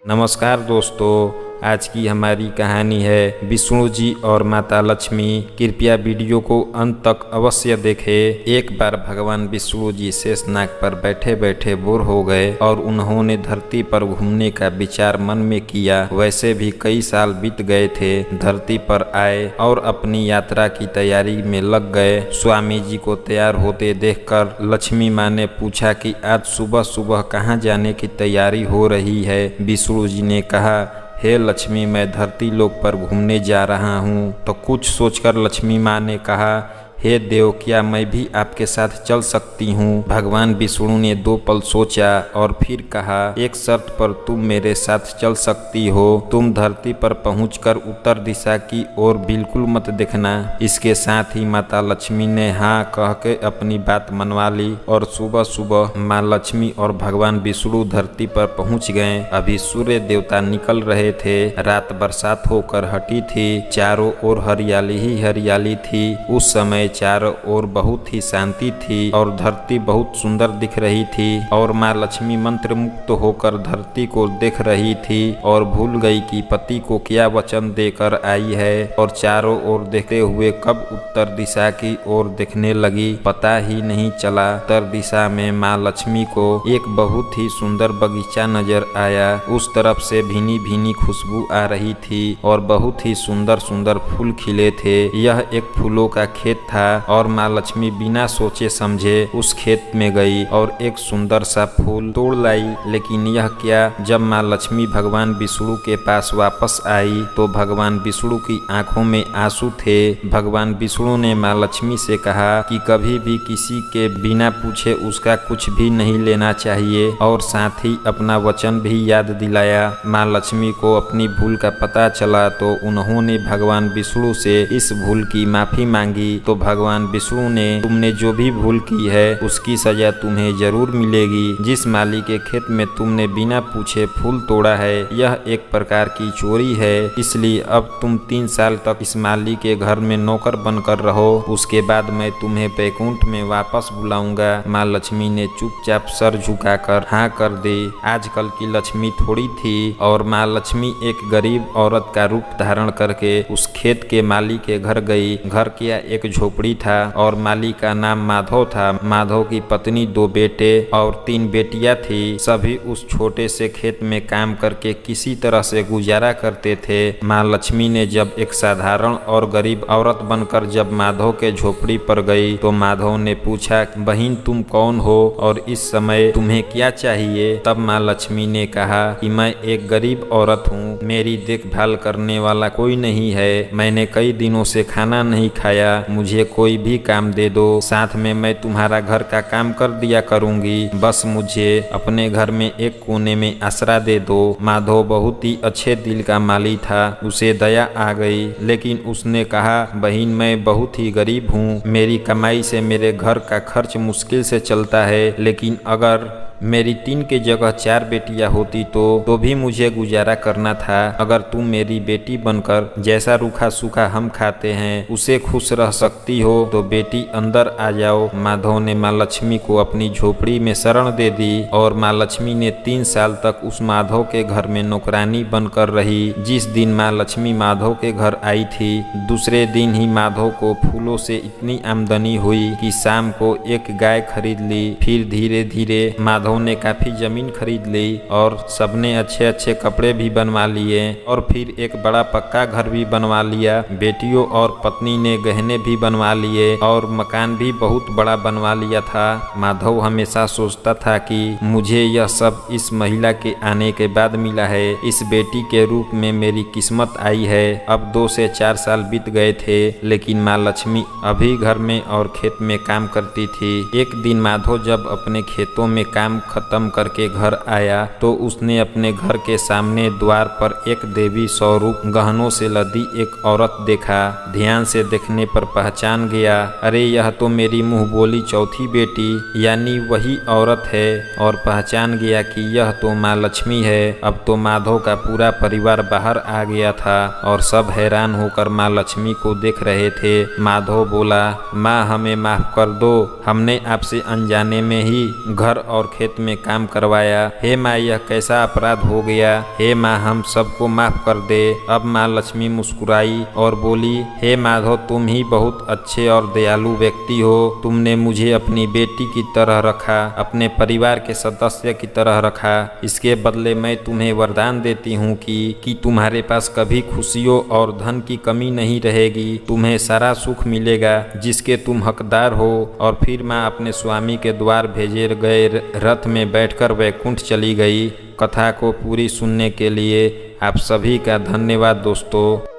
नमस्कार दोस्तों, आज की हमारी कहानी है विष्णु जी और माता लक्ष्मी। कृपया वीडियो को अंत तक अवश्य देखें। एक बार भगवान विष्णु जी शेषनाग पर बैठे बैठे बोर हो गए और उन्होंने धरती पर घूमने का विचार मन में किया। वैसे भी कई साल बीत गए थे। धरती पर आए और अपनी यात्रा की तैयारी में लग गए। स्वामी जी को तैयार होते देखकर लक्ष्मी माँ ने पूछा कि आज सुबह सुबह कहाँ जाने की तैयारी हो रही है। विष्णु जी ने कहा, हे लक्ष्मी, मैं धरती लोक पर घूमने जा रहा हूँ। तो कुछ सोचकर लक्ष्मी माँ ने कहा, हे देव, क्या मैं भी आपके साथ चल सकती हूँ। भगवान विष्णु ने 2 पल सोचा और फिर कहा, एक शर्त पर तुम मेरे साथ चल सकती हो। तुम धरती पर पहुंचकर उत्तर दिशा की ओर बिल्कुल मत देखना। इसके साथ ही माता लक्ष्मी ने हाँ कह के अपनी बात मनवा ली और सुबह सुबह माँ लक्ष्मी और भगवान विष्णु धरती पर पहुंच गए। अभी सूर्य देवता निकल रहे थे। रात बरसात होकर हटी थी। चारों ओर हरियाली ही हरियाली थी। उस समय चारों ओर बहुत ही शांति थी और धरती बहुत सुंदर दिख रही थी। और माँ लक्ष्मी मंत्र मुक्त होकर धरती को देख रही थी और भूल गई कि पति को क्या वचन देकर आई है। और चारों ओर देखते हुए कब उत्तर दिशा की ओर देखने लगी, पता ही नहीं चला। उत्तर दिशा में माँ लक्ष्मी को एक बहुत ही सुंदर बगीचा नजर आया। उस तरफ से भीनी भीनी खुशबू आ रही थी और बहुत ही सुंदर सुंदर फूल खिले थे। यह एक फूलों का खेत था और माँ लक्ष्मी बिना सोचे समझे उस खेत में गई और एक सुंदर सा फूल तोड़ लाई। लेकिन यह क्या, जब माँ लक्ष्मी भगवान विष्णु के पास वापस आई तो भगवान विष्णु की आंखों में आंसू थे। भगवान विष्णु ने माँ लक्ष्मी से कहा कि कभी भी किसी के बिना पूछे उसका कुछ भी नहीं लेना चाहिए और साथ ही अपना वचन भी याद दिलाया। माँ लक्ष्मी को अपनी भूल का पता चला तो उन्होंने भगवान विष्णु से इस भूल की माफी मांगी। तो भगवान विष्णु ने, तुमने जो भी भूल की है उसकी सजा तुम्हें जरूर मिलेगी। जिस माली के खेत में तुमने बिना पूछे फूल तोड़ा है यह एक प्रकार की चोरी है, इसलिए अब तुम 3 साल तक इस माली के घर में नौकर बनकर रहो। उसके बाद मैं तुम्हें बैकुंठ में वापस बुलाऊंगा। माँ लक्ष्मी ने चुपचाप सर झुकाकर हाँ कर दी। आजकल की लक्ष्मी थोड़ी थी और माँ लक्ष्मी एक गरीब औरत का रूप धारण करके उस खेत के माली के घर गई। घर किया एक झोपड़ी था और माली का नाम माधव था। माधव की पत्नी 2 बेटे और 3 बेटियां थी। सभी उस छोटे से खेत में काम करके किसी तरह से गुजारा करते थे। माँ लक्ष्मी ने जब एक साधारण और गरीब औरत बनकर जब माधव के झोपड़ी पर गई तो माधव ने पूछा, बहन तुम कौन हो और इस समय तुम्हें क्या चाहिए। तब माँ लक्ष्मी ने कहा कि मैं एक गरीब औरत हूँ, मेरी देखभाल करने वाला कोई नहीं है। मैंने कई दिनों से खाना नहीं खाया, मुझे कोई भी काम दे दो, साथ में मैं तुम्हारा घर का काम कर दिया करूंगी। बस मुझे अपने घर में एक कोने में आसरा दे दो। माधव बहुत ही अच्छे दिल का माली था। उसे दया आ गई, लेकिन उसने कहा, बहन मैं बहुत ही गरीब हूँ, मेरी कमाई से मेरे घर का खर्च मुश्किल से चलता है। लेकिन अगर मेरी 3 की जगह 4 बेटियां होती तो भी मुझे गुजारा करना था। अगर तुम मेरी बेटी बनकर जैसा रूखा सूखा हम खाते हैं उसे खुश रह सकती हो तो बेटी अंदर आ जाओ। माधव ने माँ लक्ष्मी को अपनी झोपड़ी में शरण दे दी और माँ लक्ष्मी ने 3 साल तक उस माधव के घर में नौकरानी बनकर रही। जिस दिन माँ लक्ष्मी माधव के घर आई थी दूसरे दिन ही माधव को फूलों से इतनी आमदनी हुई कि शाम को एक गाय खरीद ली। फिर धीरे धीरे माधव ने काफी जमीन खरीद ली और सबने अच्छे अच्छे कपड़े भी बनवा लिए और फिर एक बड़ा पक्का घर भी बनवा लिया। बेटियों और पत्नी ने गहने भी बनवा लिए और मकान भी बहुत बड़ा बनवा लिया था। माधव हमेशा सोचता था कि मुझे यह सब इस महिला के आने के बाद मिला है। इस बेटी के रूप में मेरी किस्मत आई है। अब 2 से 4 साल बीत गए थे, लेकिन माँ लक्ष्मी अभी घर में और खेत में काम करती थी। एक दिन माधव जब अपने खेतों में काम खत्म करके घर आया तो उसने अपने घर के सामने द्वार पर एक देवी स्वरूप गहनों से लदी एक औरत देखा। ध्यान से देखने पर पहचान गया, अरे यह तो मेरी मुंह बोली चौथी बेटी यानी वही औरत है। और पहचान गया कि यह तो माँ लक्ष्मी है। अब तो माधव का पूरा परिवार बाहर आ गया था और सब हैरान होकर माँ लक्ष्मी को देख रहे थे। माधव बोला, माँ हमें माफ कर दो, हमने आपसे अनजाने में ही घर और खेत खेत में काम करवाया। हे माँ, यह कैसा अपराध हो गया। हे माँ, हम सबको माफ कर दे। अब माँ लक्ष्मी मुस्कुराई और बोली, हे माधव, तुम ही बहुत अच्छे और दयालु व्यक्ति हो। तुमने मुझे अपनी बेटी की तरह रखा, अपने परिवार के सदस्य की तरह रखा। इसके बदले मैं तुम्हें वरदान देती हूँ कि तुम्हारे पास कभी खुशियों और धन की कमी नहीं रहेगी। तुम्हें सारा सुख मिलेगा जिसके तुम हकदार हो। और फिर माँ अपने स्वामी के द्वार भेजे गए रथ में बैठकर वैकुंठ चली गई। कथा को पूरी सुनने के लिए आप सभी का धन्यवाद दोस्तों।